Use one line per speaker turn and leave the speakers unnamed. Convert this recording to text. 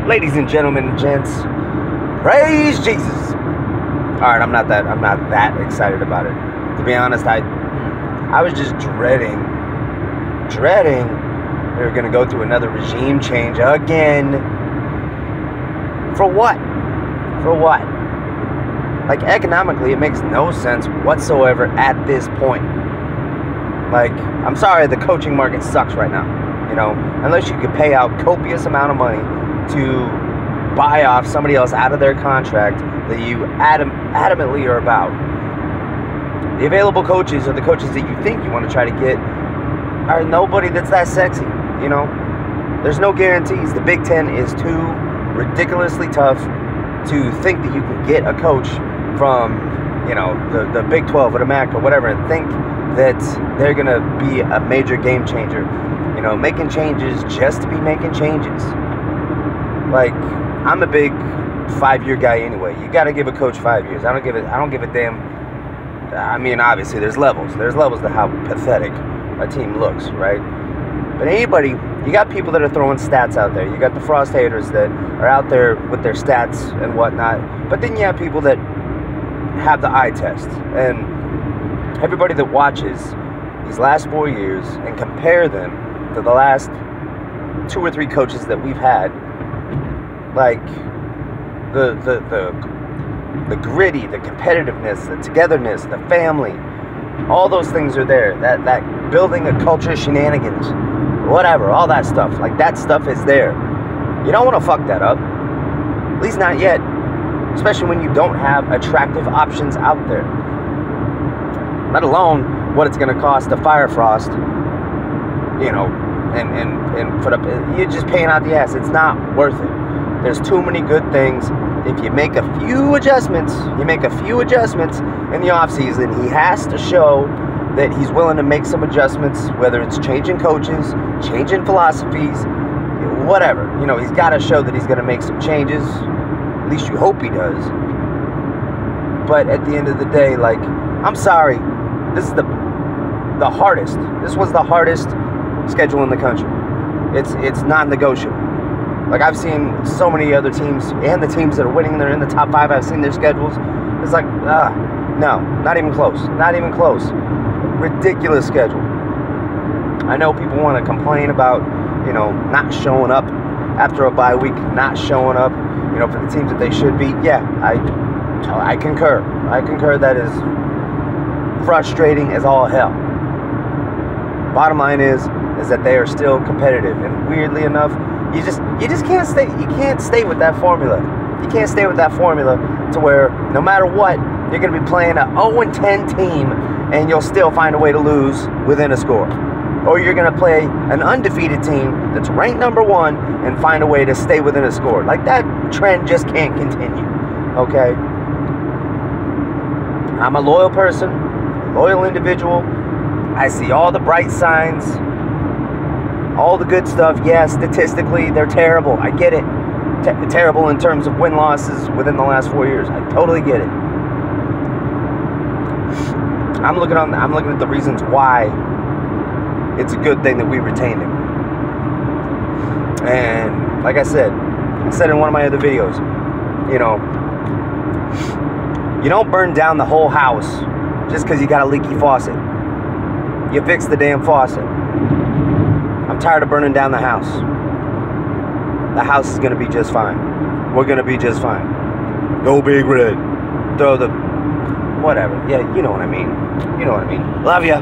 Ladies and gentlemen and gents, praise Jesus. Alright, I'm not that excited about it. To be honest, I was just dreading we were gonna go through another regime change again. For what? For what? Like, economically, it makes no sense whatsoever at this point. Like, I'm sorry, the coaching market sucks right now. You know, unless you could pay out copious amount of money to buy off somebody else out of their contract that you adamantly are about. The available coaches, or the coaches that you think you want to try to get, are nobody that's that sexy. You know, there's no guarantees. The Big Ten is too ridiculously tough to think that you can get a coach from, you know, the Big 12 or the MAC or whatever and think that they're going to be a major game changer. You know, making changes just to be making changes. Like, I'm a big 5-year guy anyway. You got to give a coach 5 years. I don't give a damn. I mean, obviously there's levels. There's levels to how pathetic a team looks, right? But anybody, you got people that are throwing stats out there. You got the Frost haters that are out there with their stats and whatnot. But then you have people that have the eye test. And everybody that watches these last 4 years and compare them to the last 2 or 3 coaches that we've had, like the gritty, the competitiveness, the togetherness, the family, all those things are there. That building a culture of shenanigans, whatever, all that stuff. Like, that stuff is there. You don't want to fuck that up. At least not yet. Especially when you don't have attractive options out there. Let alone what it's going to cost to fire Frost, you know, and put up. You're just paying out the ass. It's not worth it. There's too many good things. If you make a few adjustments, in the offseason, he has to show that he's willing to make some adjustments, whether it's changing coaches, changing philosophies, whatever. You know, he's got to show that he's going to make some changes. At least you hope he does. But at the end of the day, like, I'm sorry, this is the hardest. This was the hardest schedule in the country. It's non-negotiable. Like, I've seen so many other teams, and the teams that are winning, they're in the top 5, I've seen their schedules. It's like, no, not even close. Not even close. Ridiculous schedule. I know people want to complain about, you know, not showing up after a bye week, not showing up, you know, for the teams that they should be. Yeah, I concur. I concur that is frustrating as all hell. Bottom line is that they are still competitive, and weirdly enough, you just can't stay. You can't stay with that formula. You can't stay with that formula to where no matter what, you're going to be playing a 0-10 team and you'll still find a way to lose within a score. Or you're going to play an undefeated team that's ranked number 1 and find a way to stay within a score. Like, that trend just can't continue. Okay? I'm a loyal person, a loyal individual. I see all the bright signs, all the good stuff. Yeah, statistically, they're terrible. I get it. Terrible in terms of win-losses within the last 4 years. I totally get it. I'm looking at the reasons why it's a good thing that we retained him. And like I said in one of my other videos, you know, you don't burn down the whole house just because you got a leaky faucet. You fix the damn faucet. I'm tired of burning down the house. The house is going to be just fine. We're going to be just fine. Go Big Red. Throw the... whatever. Yeah, you know what I mean. You know what I mean. Love ya.